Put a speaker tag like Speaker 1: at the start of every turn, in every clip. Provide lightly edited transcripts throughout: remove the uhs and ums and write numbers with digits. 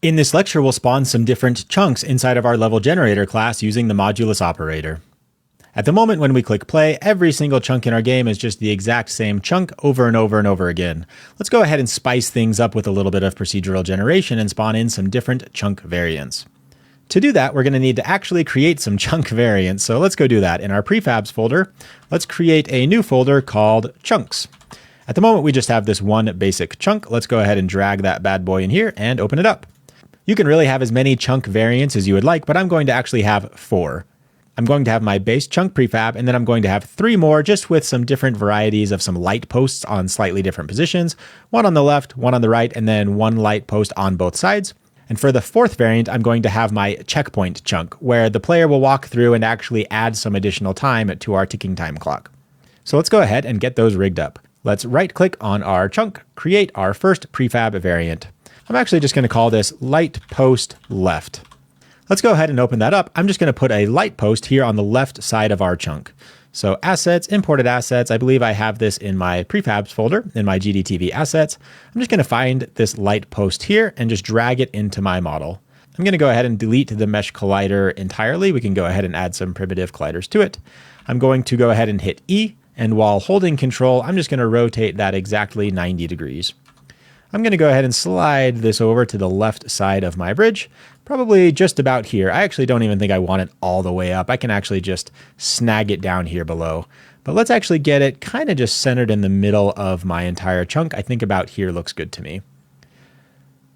Speaker 1: In this lecture, we'll spawn some different chunks inside of our level generator class using the Modulus operator. At the moment when we click play, every single chunk in our game is just the exact same chunk over and over and over again. Let's go ahead and spice things up with a little bit of procedural generation and spawn in some different chunk variants. To do that, we're going to need to actually create some chunk variants. So let's go do that. In our prefabs folder, let's create a new folder called chunks. At the moment, we just have this one basic chunk. Let's go ahead and drag that bad boy in here and open it up. You can really have as many chunk variants as you would like, but I'm going to actually have 4. I'm going to have my base chunk prefab, and then I'm going to have 3 more just with some different varieties of some light posts on slightly different positions, one on the left, one on the right, and then one light post on both sides. And for the 4th variant, I'm going to have my checkpoint chunk, where the player will walk through and actually add some additional time to our ticking time clock. So let's go ahead and get those rigged up. Let's right-click on our chunk, create our first prefab variant. I'm actually just going to call this light post left. Let's go ahead and open that up. I'm just going to put a light post here on the left side of our chunk. So assets, imported assets. I believe I have this in my prefabs folder in my GDTV assets. I'm just going to find this light post here and just drag it into my model. I'm going to go ahead and delete the mesh collider entirely. We can go ahead and add some primitive colliders to it. I'm going to go ahead and hit E. And while holding control, I'm just going to rotate that exactly 90 degrees. I'm going to go ahead and slide this over to the left side of my bridge, probably just about here. I actually don't even think I want it all the way up. I can actually just snag it down here below. But let's actually get it kind of just centered in the middle of my entire chunk. I think about here looks good to me.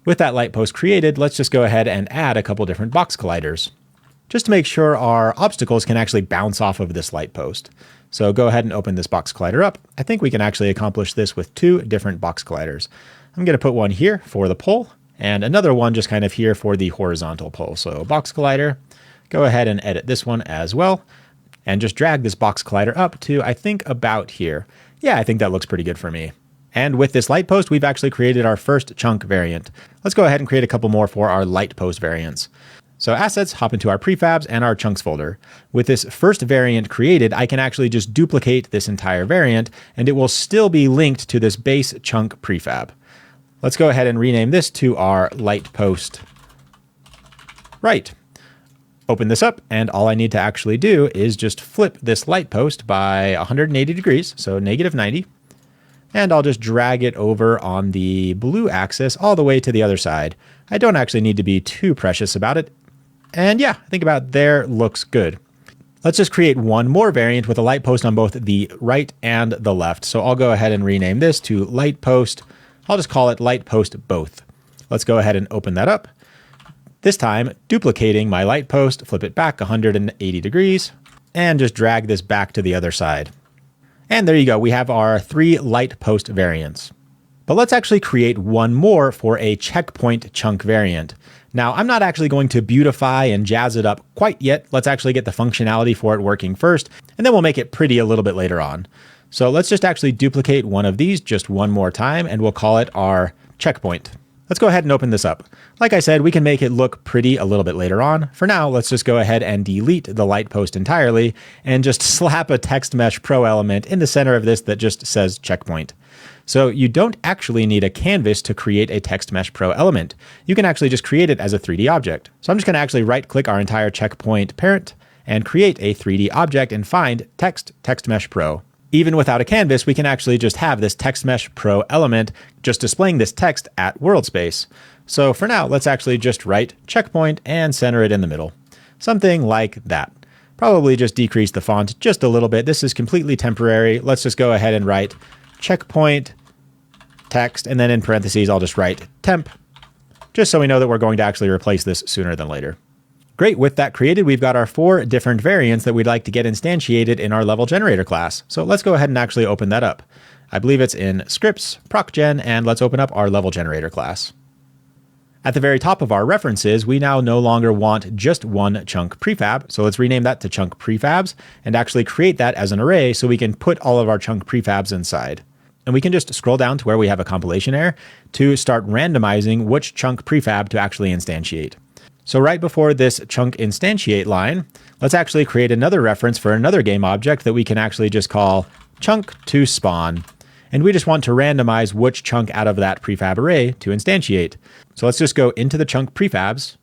Speaker 1: With that light post created, let's just go ahead and add a couple different box colliders, just to make sure our obstacles can actually bounce off of this light post. So go ahead and open this box collider up. I think we can actually accomplish this with 2 different box colliders. I'm going to put one here for the pull and another one just kind of here for the horizontal pull. So box collider, go ahead and edit this one as well and just drag this box collider up to, I think, about here. Yeah, I think that looks pretty good for me. And with this light post, we've actually created our first chunk variant. Let's go ahead and create a couple more for our light post variants. So assets, hop into our prefabs and our chunks folder. With this first variant created, I can actually just duplicate this entire variant and it will still be linked to this base chunk prefab. Let's go ahead and rename this to our light post right. Open this up, and all I need to actually do is just flip this light post by 180 degrees, so -90. And I'll just drag it over on the blue axis all the way to the other side. I don't actually need to be too precious about it. And yeah, I think about there looks good. Let's just create one more variant with a light post on both the right and the left. So I'll go ahead and rename this to light post. I'll just call it light post both. Let's go ahead and open that up. This time, duplicating my light post, flip it back 180 degrees, and just drag this back to the other side. And there you go. We have our 3 light post variants. But let's actually create one more for a checkpoint chunk variant. Now, I'm not actually going to beautify and jazz it up quite yet. Let's actually get the functionality for it working first, and then we'll make it pretty a little bit later on. So let's just actually duplicate one of these just one more time, and we'll call it our checkpoint. Let's go ahead and open this up. Like I said, we can make it look pretty a little bit later on. For now, let's just go ahead and delete the light post entirely and just slap a text mesh pro element in the center of this that just says checkpoint. So you don't actually need a canvas to create a text mesh pro element. You can actually just create it as a 3D object. So I'm just going to actually right click our entire checkpoint parent and create a 3D object and find text mesh pro. Even without a canvas, we can actually just have this text mesh pro element just displaying this text at world space. So for now, let's actually just write checkpoint and center it in the middle. Something like that. Probably just decrease the font just a little bit. This is completely temporary. Let's just go ahead and write checkpoint text, and then in parentheses, I'll just write temp, just so we know that we're going to actually replace this sooner than later. Great, with that created, we've got our 4 different variants that we'd like to get instantiated in our level generator class. So let's go ahead and actually open that up. I believe it's in scripts, procgen, and let's open up our level generator class. At the very top of our references, we now no longer want just one chunk prefab. So let's rename that to chunk prefabs and actually create that as an array so we can put all of our chunk prefabs inside. And we can just scroll down to where we have a compilation error to start randomizing which chunk prefab to actually instantiate. So right before this chunk instantiate line, let's actually create another reference for another game object that we can actually just call chunk to spawn. and we just want to randomize which chunk out of that prefab array to instantiate. So let's just go into the chunk prefabs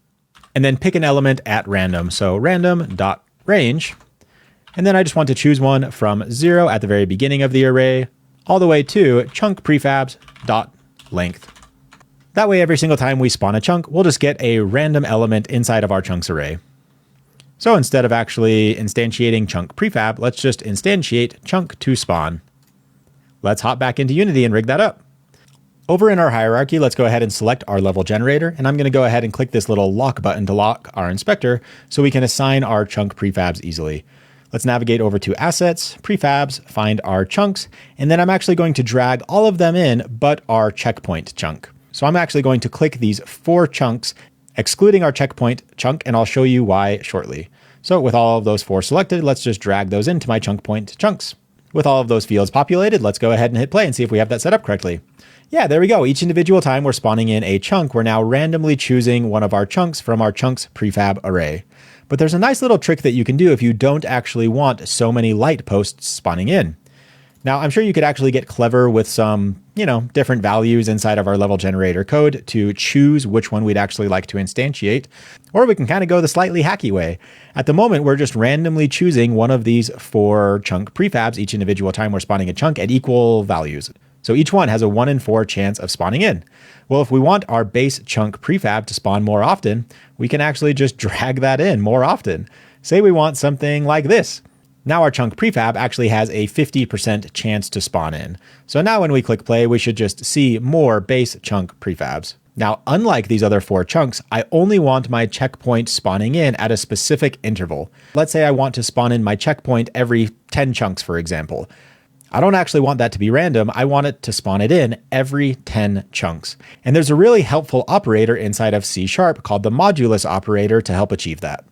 Speaker 1: and then pick an element at random. So random.range. And then I just want to choose one from 0 at the very beginning of the array all the way to chunk prefabs.length. That way, every single time we spawn a chunk, we'll just get a random element inside of our chunks array. So instead of actually instantiating chunk prefab, let's just instantiate chunk to spawn. Let's hop back into Unity and rig that up. Over in our hierarchy, let's go ahead and select our level generator. And I'm going to go ahead and click this little lock button to lock our inspector so we can assign our chunk prefabs easily. Let's navigate over to Assets, Prefabs, find our chunks, and then I'm actually going to drag all of them in but our checkpoint chunk. So I'm actually going to click these 4 chunks, excluding our checkpoint chunk, and I'll show you why shortly. So with all of those 4 selected, let's just drag those into my chunk point chunks. With all of those fields populated, let's go ahead and hit play and see if we have that set up correctly. Yeah, there we go. Each individual time we're spawning in a chunk, we're now randomly choosing one of our chunks from our chunks prefab array. But there's a nice little trick that you can do if you don't actually want so many light posts spawning in. Now, I'm sure you could actually get clever with some, different values inside of our level generator code to choose which one we'd actually like to instantiate, or we can kind of go the slightly hacky way. At the moment, we're just randomly choosing one of these 4 chunk prefabs each individual time we're spawning a chunk at equal values. So each one has a 1 in 4 chance of spawning in. Well, if we want our base chunk prefab to spawn more often, we can actually just drag that in more often. Say we want something like this. Now our chunk prefab actually has a 50% chance to spawn in. So now when we click play, we should just see more base chunk prefabs. Now, unlike these other 4 chunks, I only want my checkpoint spawning in at a specific interval. Let's say I want to spawn in my checkpoint every 10 chunks, for example. I don't actually want that to be random. I want it to spawn it in every 10 chunks. And there's a really helpful operator inside of C# called the Modulus operator to help achieve that.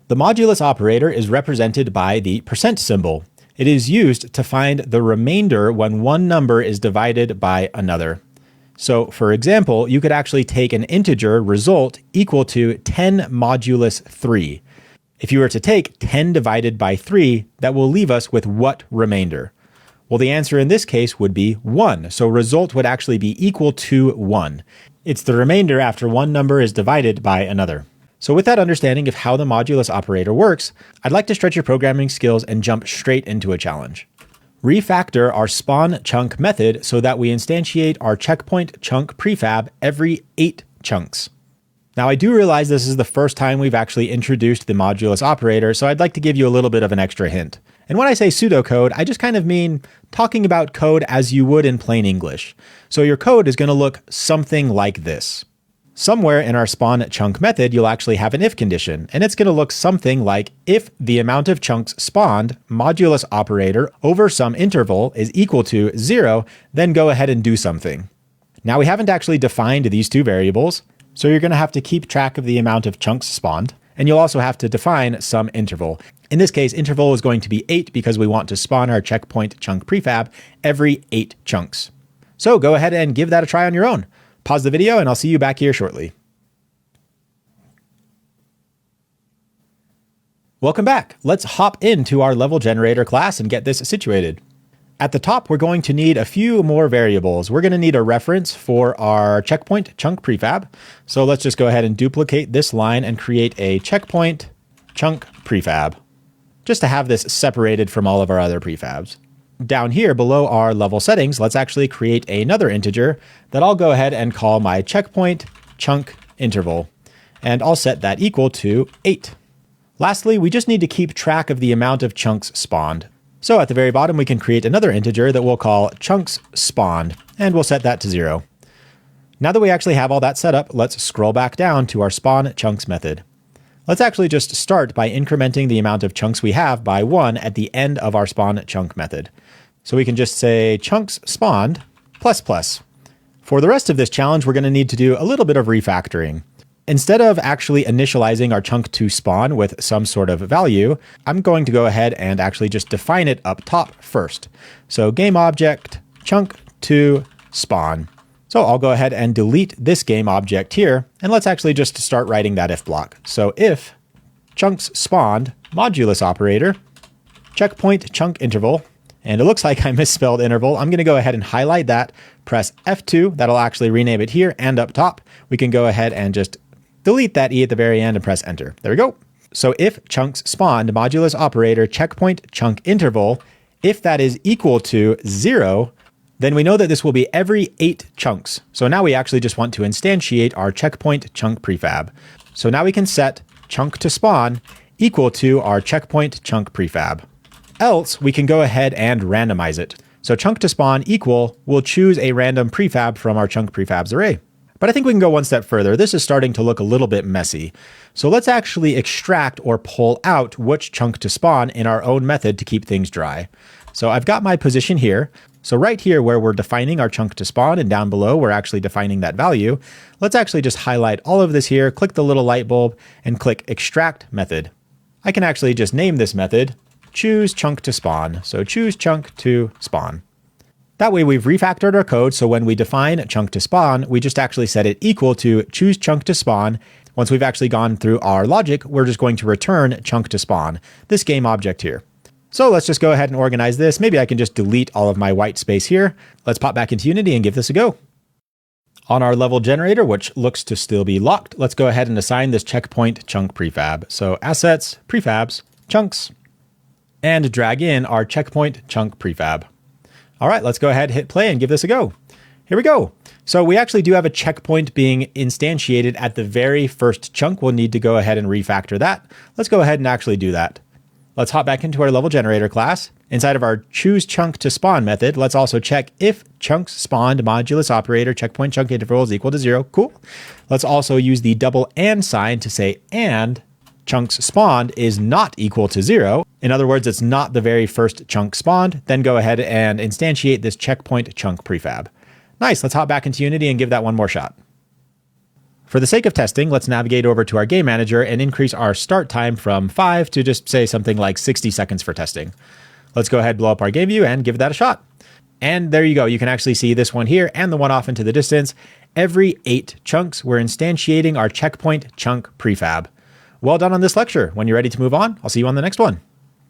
Speaker 1: The Modulus operator is represented by the % symbol. It is used to find the remainder when one number is divided by another. So for example, you could actually take an integer result equal to 10 modulus 3. If you were to take 10 divided by 3, that will leave us with what remainder? Well, the answer in this case would be 1. So result would actually be equal to 1. It's the remainder after one number is divided by another. So with that understanding of how the modulus operator works, I'd like to stretch your programming skills and jump straight into a challenge. Refactor our spawn chunk method so that we instantiate our checkpoint chunk prefab every 8 chunks. Now I do realize this is the first time we've actually introduced the modulus operator, so I'd like to give you a little bit of an extra hint. And when I say pseudocode, I just kind of mean talking about code as you would in plain English. So your code is going to look something like this. Somewhere in our spawn chunk method, you'll actually have an if condition, and it's going to look something like if the amount of chunks spawned, modulus operator over some interval is equal to 0, then go ahead and do something. Now we haven't actually defined these 2 variables, so you're going to have to keep track of the amount of chunks spawned, and you'll also have to define some interval. In this case, interval is going to be 8 because we want to spawn our checkpoint chunk prefab every 8 chunks. So go ahead and give that a try on your own. Pause the video and I'll see you back here shortly. Welcome back. Let's hop into our level generator class and get this situated. At the top, we're going to need a few more variables. We're going to need a reference for our checkpoint chunk prefab. So let's just go ahead and duplicate this line and create a checkpoint chunk prefab, just to have this separated from all of our other prefabs. Down here below our level settings, let's actually create another integer that I'll go ahead and call my checkpoint chunk interval. And I'll set that equal to 8. Lastly, we just need to keep track of the amount of chunks spawned. So at the very bottom, we can create another integer that we'll call chunks spawned, and we'll set that to 0. Now that we actually have all that set up, let's scroll back down to our spawn chunks method. Let's actually just start by incrementing the amount of chunks we have by 1 at the end of our spawn chunk method. So we can just say chunks spawned ++. For the rest of this challenge, we're going to need to do a little bit of refactoring. Instead of actually initializing our chunk to spawn with some sort of value, I'm going to go ahead and actually just define it up top first. So game object chunk to spawn. So I'll go ahead and delete this game object here, and let's actually just start writing that if block. So if chunks spawned modulus operator checkpoint chunk interval, And it looks like I misspelled interval. I'm going to go ahead and highlight that, press F2. That'll actually rename it here and up top. We can go ahead and just delete that E at the very end and press enter. There we go. So if chunks spawned, modulus operator checkpoint chunk interval, if that is equal to 0, then we know that this will be every 8 chunks. So now we actually just want to instantiate our checkpoint chunk prefab. So now we can set chunk to spawn equal to our checkpoint chunk prefab. Else, we can go ahead and randomize it. So chunk to spawn equal, we'll choose a random prefab from our chunk prefabs array. But I think we can go one step further. This is starting to look a little bit messy. So let's actually extract or pull out which chunk to spawn in our own method to keep things dry. So I've got my position here. So right here where we're defining our chunk to spawn and down below, we're actually defining that value. Let's actually just highlight all of this here, click the little light bulb and click extract method. I can actually just name this method choose chunk to spawn. So choose chunk to spawn. That way we've refactored our code. So when we define chunk to spawn, we just actually set it equal to choose chunk to spawn. Once we've actually gone through our logic, we're just going to return chunk to spawn, this game object here. So let's just go ahead and organize this. Maybe I can just delete all of my white space here. Let's pop back into Unity and give this a go. On our level generator, which looks to still be locked, let's go ahead and assign this checkpoint chunk prefab. So assets, prefabs, chunks, and drag in our checkpoint chunk prefab. All right, let's go ahead, hit play and give this a go. Here we go. So we actually do have a checkpoint being instantiated at the very first chunk. We'll need to go ahead and refactor that. Let's go ahead and actually do that. Let's hop back into our level generator class. Inside of our choose chunk to spawn method, let's also check if chunks spawned modulus operator checkpoint chunk interval is equal to 0. Cool. Let's also use the double and sign to say and chunks spawned is not equal to 0. In other words, it's not the very first chunk spawned. Then go ahead and instantiate this checkpoint chunk prefab. Nice. Let's hop back into Unity and give that one more shot. For the sake of testing, let's navigate over to our game manager and increase our start time from 5 to just say something like 60 seconds for testing. Let's go ahead, blow up our game view and give that a shot. And there you go. You can actually see this one here and the one off into the distance. Every 8 chunks, we're instantiating our checkpoint chunk prefab. Well done on this lecture. When you're ready to move on, I'll see you on the next one.